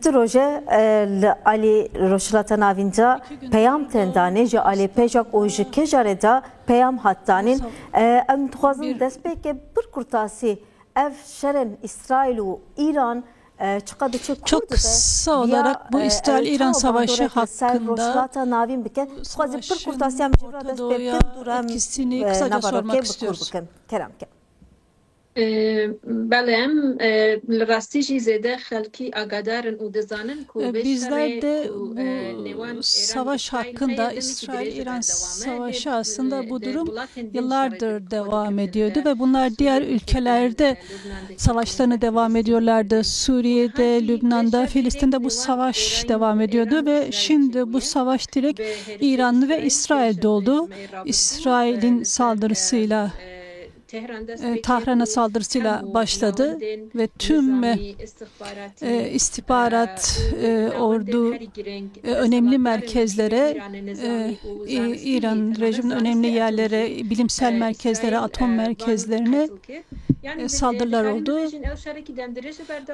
proje Ali Roşlata navinca peyam tendane ji Ali pejak o ji kejareda peyam hattanin em dixwazin destpêkê bir kurtasî ev şerên İsrail û İran çok kısa olarak bu İsrail-İran savaşı hakkında Orta Doğu'ya etkisini kısaca sormak istiyoruz. Bizler de bu savaş hakkında İsrail-İran savaşı aslında bu durum yıllardır devam ediyordu ve bunlar diğer ülkelerde savaşlarını devam ediyorlardı. Suriye'de, Lübnan'da, Filistin'de bu savaş devam ediyordu ve şimdi bu savaş direkt İran ve İsrail'de oldu. İsrail'in saldırısıyla Tahran'a saldırısıyla başladı ve tüm istihbarat, ordu, önemli merkezlere, İran rejiminin önemli yerlere, bilimsel merkezlere, atom merkezlerine saldırılar oldu.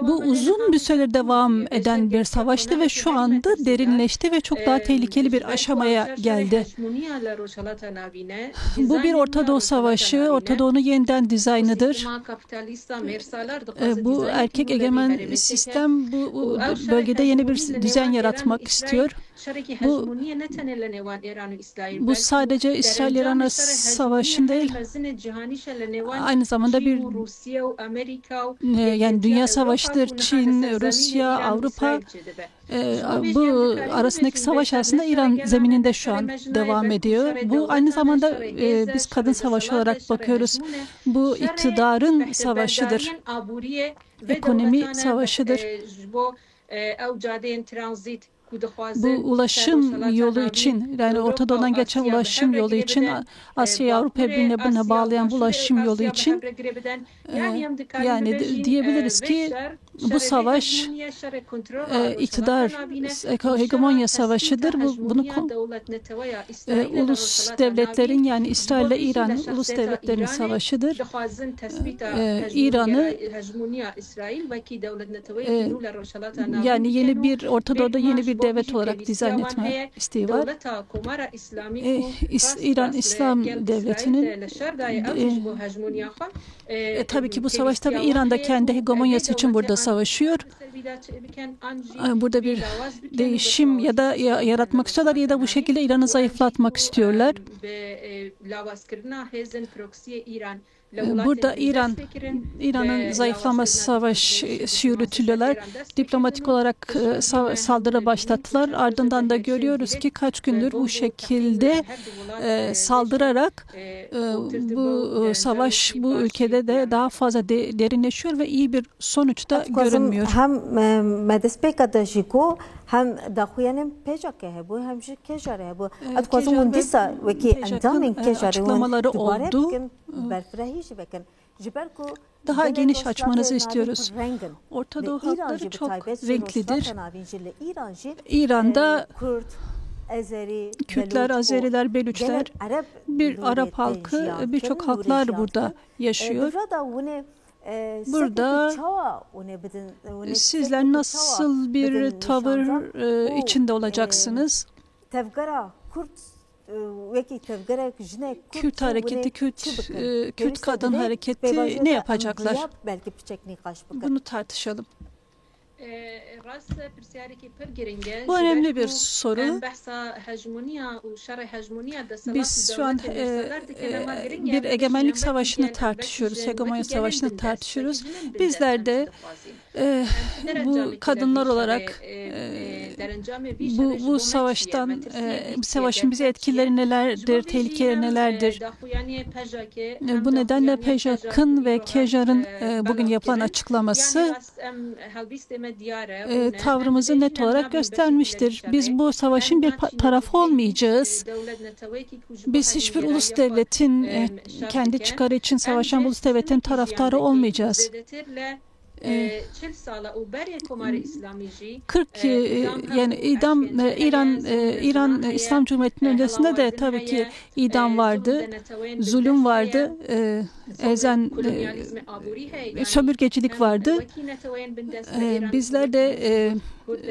Bu uzun bir süre devam eden bir savaştı ve şu anda derinleşti ve çok daha tehlikeli bir aşamaya geldi. Bu bir Orta Doğu savaşı, Orta Doğu'nun yeniden dizaynıdır. Bu erkek egemen sistem bu bölgede yeni bir düzen yaratmak istiyor. Bu sadece İsrail-İran savaşı değil, aynı zamanda bir yani dünya savaşıdır. Çin, Rusya, Avrupa bu arasındaki savaş aslında İran zemininde şu an devam ediyor. Bu aynı zamanda biz kadın savaşı olarak bakıyoruz. Bu iktidarın savaşıdır. Ekonomi savaşıdır. Bu ulaşım yolu için, yani Orta Doğu'dan geçen ulaşım yolu için, Asya'yı Avrupa birbirine bağlayan bu ulaşım yolu için yani diyebiliriz ki bu savaş iktidar hegemonya savaşıdır. Bunu ulus devletlerin, yani İsrail ile İran ulus devletlerinin savaşıdır. İran'ı yani yeni bir Orta Doğu'da yeni bir devlet olarak dizayn etme isteği var. İran İslam Devleti'nin tabii ki bu savaş tabii İran'da kendi hegemonyası için burada savaşıyor. Burada bir değişim ya da yaratmak istiyorlar ya da bu şekilde İran'ı zayıflatmak istiyorlar. Burada İran'ın zayıflaması savaşı yürütülüyorlar. Diplomatik olarak saldırı başlattılar. Ardından da görüyoruz ki kaç gündür bu şekilde saldırarak bu savaş bu ülkede de daha fazla derinleşiyor ve iyi bir sonuç da görünmüyor. Hem medespeka da jiko hem daxuyanın pejake hebu hem ji kejare hebu. Atkozum disa veki endamin kejare açıklamaları oldu. Daha geniş açmanızı istiyoruz. Orta Doğu halkları çok renklidir. İran'da Kürtler, Azeriler, Belüçler, bir Arap halkı, birçok halklar burada yaşıyor. Burada sizler nasıl bir tavır içinde olacaksınız? Kürt hareketi, Kürt kadın hareketi ne yapacaklar? Bunu tartışalım. Bu önemli bir soru. Biz şu an bir egemenlik savaşını tartışıyoruz, hegemonya savaşını tartışıyoruz. Bizler de bu kadınlar olarak bu savaşın bize etkileri nelerdir, tehlikeleri nelerdir? Bu nedenle PJK'ın ve KEJAR'ın bugün yapılan açıklaması tavrımızı net olarak göstermiştir. Biz bu savaşın bir tarafı olmayacağız. Biz hiçbir ulus devletin kendi çıkarı için savaşan ulus devletin taraftarı olmayacağız. 40 yani İran İslam Cumhuriyeti'nin öncesinde de tabii ki idam vardı, zulüm vardı, sömürgecilik vardı. Bizler de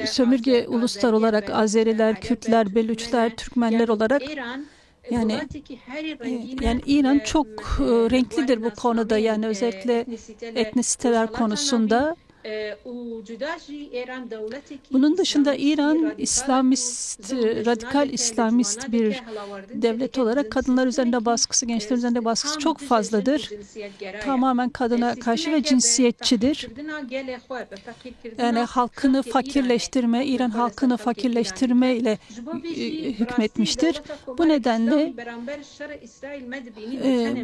sömürge uluslar olarak Azeriler, Kürtler, Belüçler, Türkmenler olarak yani İran çok renklidir bu konuda, yani özellikle etnisiteler konusunda. Bunun dışında İran İslamist, radikal İslamist bir devlet olarak kadınlar üzerinde baskısı, gençler üzerinde baskısı çok fazladır. Tamamen kadına karşı ve cinsiyetçidir. Yani halkını fakirleştirme, İran halkını fakirleştirme ile hükmetmiştir. Bu nedenle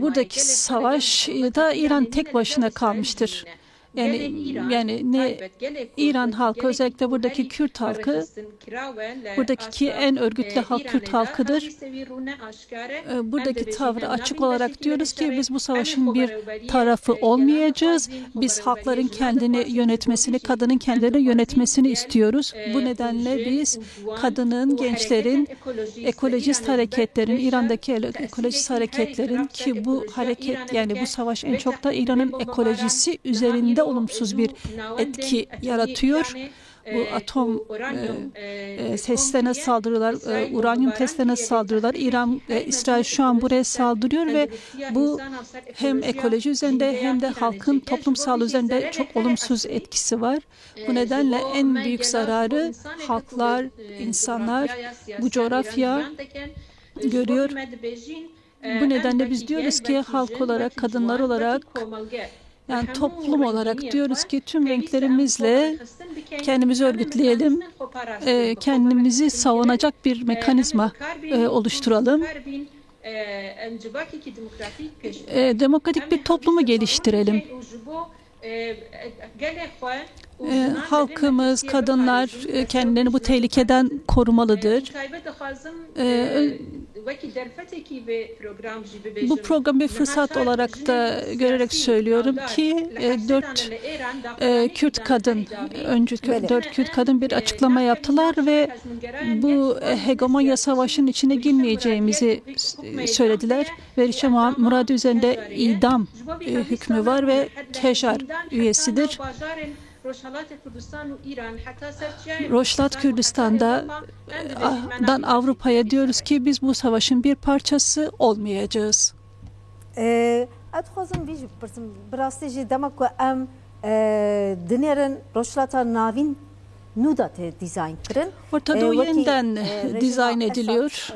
buradaki savaşta İran tek başına kalmıştır. Yani İran halkı, özellikle buradaki Kürt halkı, buradaki en örgütlü halk Kürt halkıdır. Buradaki tavrı açık olarak diyoruz ki biz bu savaşın bir tarafı olmayacağız. Biz halkların kendini yönetmesini, kadının kendini yönetmesini istiyoruz. Bu nedenle biz kadının, gençlerin, ekolojist hareketlerin, İran'daki ekolojist hareketlerin, ki bu hareket, yani bu savaş en çok da İran'ın ekolojisi üzerinde olumsuz bir etki yaratıyor. Bu atom testlerine saldırıyorlar, uranyum testlerine saldırıyorlar. İsrail şu an buraya saldırıyor ve bu hem ekoloji üzerinde hem de halkın toplumsal üzerinde çok olumsuz etkisi var. Bu nedenle en büyük zararı halklar, insanlar, bu coğrafya görüyor. Bu nedenle biz diyoruz ki halk olarak, kadınlar olarak, yani toplum olarak diyoruz ki tüm renklerimizle kendimizi örgütleyelim, kendimizi savunacak bir mekanizma oluşturalım. Demokratik bir toplumu geliştirelim. Halkımız, kadınlar kendilerini bu tehlikeden korumalıdır. Bu program bir fırsat olarak da görerek söylüyorum ki 4 Kürt kadın bir açıklama yaptılar ve bu hegemonya savaşının içine girmeyeceğimizi söylediler. Ve Rişa Muradi üzerinde idam hükmü var ve Kejar üyesidir. Rojlat Kürdistan'dan Avrupa'ya diyoruz ki biz bu savaşın bir parçası olmayacağız. Adxwazim vî jî bipirsim bi rastî jî dema ku em dinêrin rojlata navîn nû da tê dîzayn kirin. Orta Doğu yeniden dizayn ediliyor.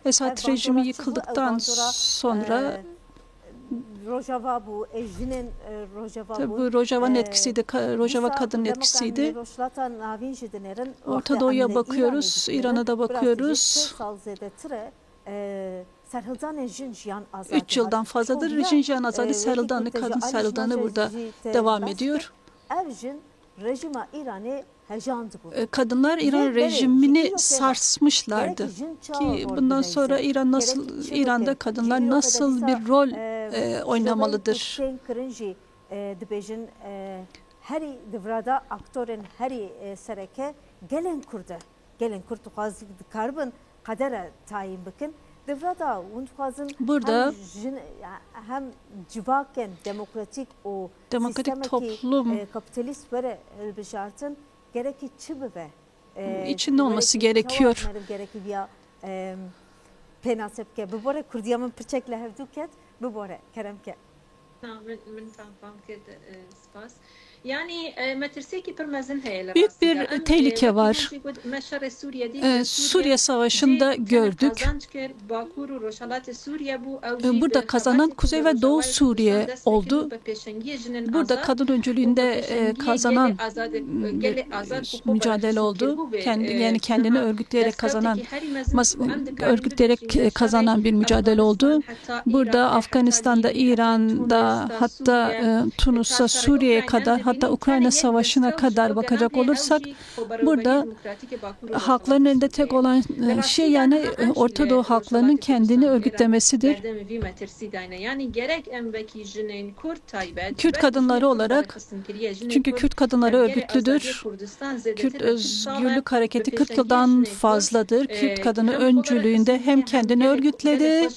Esad rejimi yıkıldıktan sonra bu Rojava'nın etkisiydi, Rojava kadının etkisiydi. Orta Doğu'ya bakıyoruz, İran'a da bakıyoruz. 3 yıldan fazladır Jinjan Azadi Serhildanı, kadın Serhildanı burada devam ediyor. Kadınlar İran rejimini sarsmışlardı ki bundan sonra İran'da kadınlar nasıl bir rol oynamalıdır? Heri divrada aktörün heri sereke gelen Kürt'e gelen Kürt karbın kadere tayin bakın. Burada hem civaken demokratik o toplum kapitalist böyle elbisartın gerekli çıbıbe içinde olması gerekiyor. Penasepke bu bore Kurdiyamın pirçekle hevduket bu bore keremke. Büyük bir tehlike var. Suriye Savaşı'nda gördük. Burada kazanan Kuzey ve Doğu Suriye oldu. Burada kadın öncülüğünde kazanan mücadele oldu. Yani kendini örgütleyerek kazanan bir mücadele oldu. Burada Afganistan'da, İran'da, hatta Tunus'a, Suriye'ye kadar, hatta Ukrayna Savaşı'na kadar bakacak olursak burada halkların elinde tek olan şey yani Orta Doğu halklarının kendini örgütlemesidir. Kürt kadınları olarak, çünkü Kürt kadınları örgütlüdür. Kürt Özgürlük Hareketi 40 yıldan fazladır. Kürt kadını öncülüğünde hem kendini örgütledi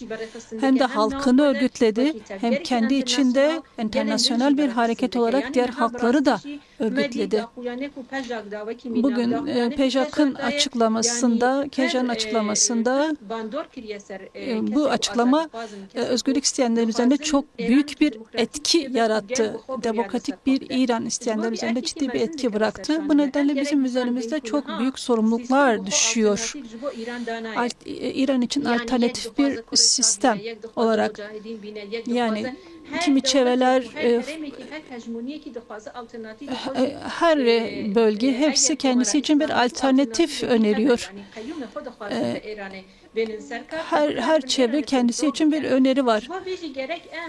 hem de halkını örgütledi. Hem kendi içinde internasyonel bir hareket olarak diğer halkları da örgütledi. Bugün PEJAK'ın açıklamasında, KEJA'nın açıklamasında bu açıklama özgürlük isteyenlerin üzerinde çok büyük bir etki yarattı. Demokratik bir İran isteyenler üzerinde ciddi bir etki bıraktı. Bu nedenle bizim üzerimizde çok büyük sorumluluklar düşüyor. İran için alternatif bir sistem olarak, yani kimi çevreler, her bölge hepsi kendisi için bir alternatif öneriyor. Her çevre kendisi için bir öneri var.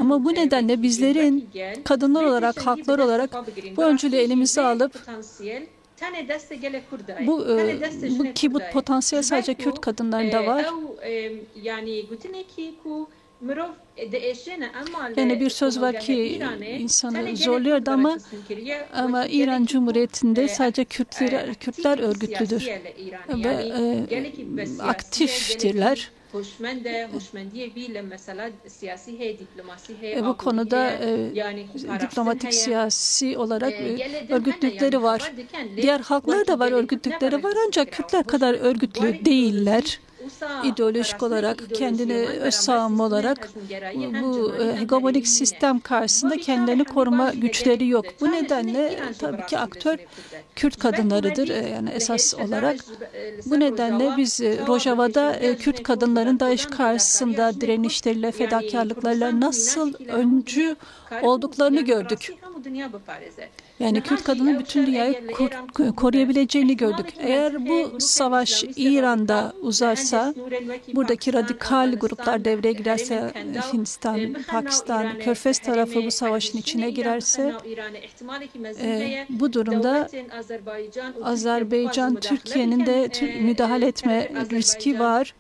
Ama bu nedenle bizlerin kadınlar olarak, halklar olarak bu öncülüğü elimize alıp bu potansiyel sadece Kürt kadınlarında var. Yani bir söz var ki insanı zorluyordu ama İran Cumhuriyeti'nde sadece Kürtler örgütlüdür ve aktiftirler. Bu konuda diplomatik, siyasi olarak örgütlükleri var. Diğer halklar da var, örgütlükleri var, ancak Kürtler kadar örgütlü değiller. İdeolojik olarak, kendini öz savunma olarak bu hegemonik sistem karşısında kendilerini koruma güçleri yok. Bu nedenle tabii ki aktör Kürt kadınlarıdır yani esas olarak. Bu nedenle biz Rojava'da Kürt kadınların DAEŞ karşısında direnişleriyle, fedakarlıklarıyla nasıl öncü olduklarını gördük. Yani Kürt kadının bütün dünyayı koruyabileceğini gördük. Eğer bu savaş İran'da uzarsa, buradaki radikal gruplar devreye girerse, Hindistan, Pakistan, Körfez tarafı bu savaşın içine girerse, bu durumda Azerbaycan, Türkiye'nin de müdahale etme riski var.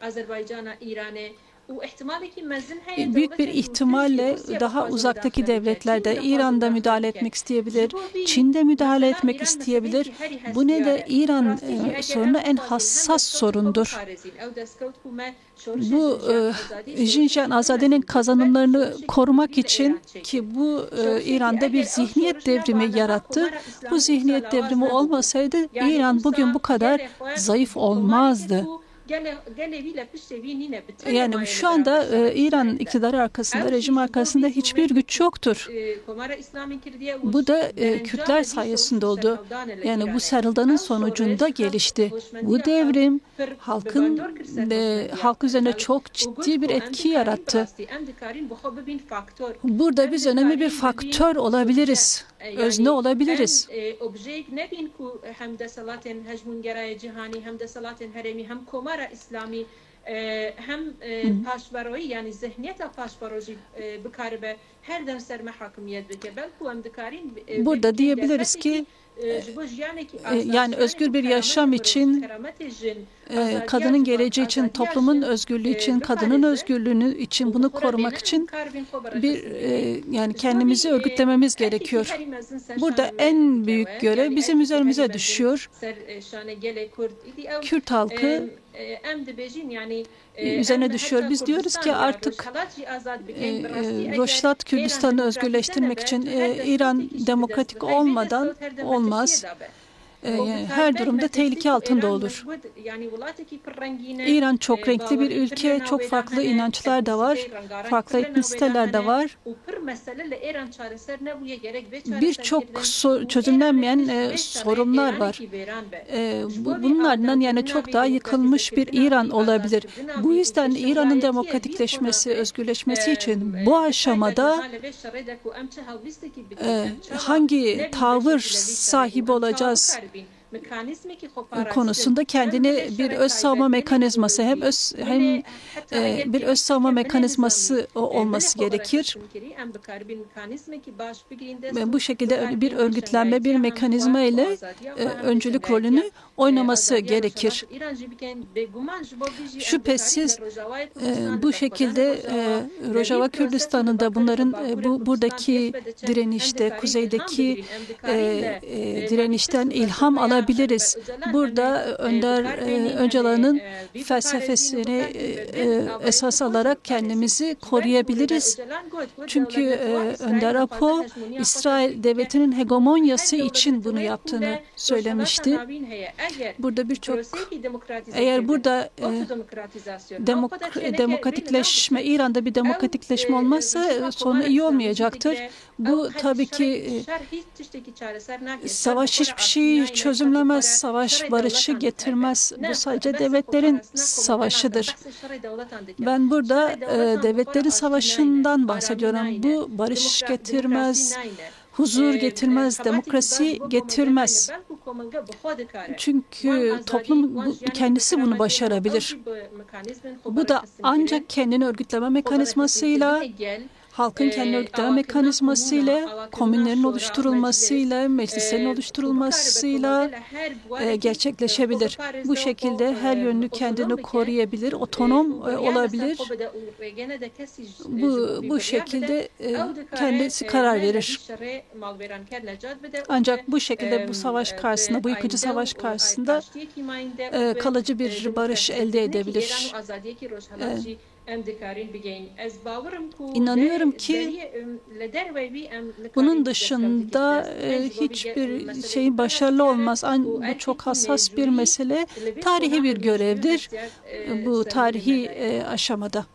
Büyük bir ihtimalle daha uzaktaki devletler de İran'da müdahale etmek isteyebilir, Çin'de müdahale etmek isteyebilir. Bu nedenle İran sorunu en hassas sorundur. Bu Xinjiang Azade'nin kazanımlarını korumak için ki bu İran'da bir zihniyet devrimi yarattı. Bu zihniyet devrimi olmasaydı İran bugün bu kadar zayıf olmazdı. Yani şu anda İran iktidarı arkasında, rejim arkasında hiçbir güç yoktur. Bu da Kürtler sayesinde oldu. Yani bu sarıldanın sonucunda gelişti. Bu devrim halk üzerine çok ciddi bir etki yarattı. Burada biz önemli bir faktör olabiliriz. Özne olabiliriz. İslami hem paşvaroyi yani zihniyet paşvaroji bikaribe her dem serme hakimiyet bike belki hem dikarin burada diyebiliriz ki yani özgür bir yaşam için, kadının geleceği için, toplumun özgürlüğü için, kadının özgürlüğünü için, bunu korumak için yani kendimizi örgütlememiz gerekiyor. Burada en büyük görev bizim üzerimize düşüyor. Kürt halkı üzerine düşüyor. Biz diyoruz ki artık Rojava Kürdistan'ı özgürleştirmek için İran demokratik olmadan olmaz. Her durumda tehlike altında olur. İran çok renkli bir ülke, çok farklı inançlar da var, farklı etnisiteler de var. Birçok çözümlenmeyen sorunlar var. Bunun ardından yani çok daha yıkılmış bir İran olabilir. Bu yüzden İran'ın demokratikleşmesi, özgürleşmesi için bu aşamada hangi tavır sahibi olacağız? konusunda kendini bir öz savunma mekanizması hem bir öz savunma mekanizması olması gerekir. Ve bu şekilde bir örgütlenme, bir mekanizma ile öncülük rolünü oynaması gerekir. Şüphesiz bu şekilde Rojava Kürdistan'ında bunların buradaki direnişte, kuzeydeki direnişten ilham alabiliriz. Burada Önder Öcalan'ın felsefesini esas alarak kendimizi koruyabiliriz. Çünkü Önder Apo, İsrail devletinin hegemonyası için bunu yaptığını söylemişti. Burada birçok, eğer burada demokratikleşme, İran'da bir demokratikleşme olmazsa sonu iyi olmayacaktır. Bu tabii ki savaş hiçbir şeyi çözümlemez, savaş barışı getirmez. Bu sadece devletlerin savaşıdır. Ben burada devletlerin savaşından bahsediyorum. Bu barış getirmez, huzur getirmez, demokrasi getirmez. Çünkü toplum kendisi bunu başarabilir. Bu da ancak kendini örgütleme mekanizmasıyla, halkın kendi örgütleme mekanizmasıyla, komünlerin oluşturulmasıyla, meclislerin oluşturulmasıyla gerçekleşebilir. Bu şekilde her yönlü kendini koruyabilir, otonom olabilir. Bu şekilde kendisi karar verir. Ancak bu şekilde bu savaş karşısında, bu yıkıcı savaş karşısında kalıcı bir barış elde edebilir. İnanıyorum ki bunun dışında hiçbir şeyin başarılı olmaz. Bu çok hassas bir mesele, tarihi bir görevdir bu tarihi aşamada.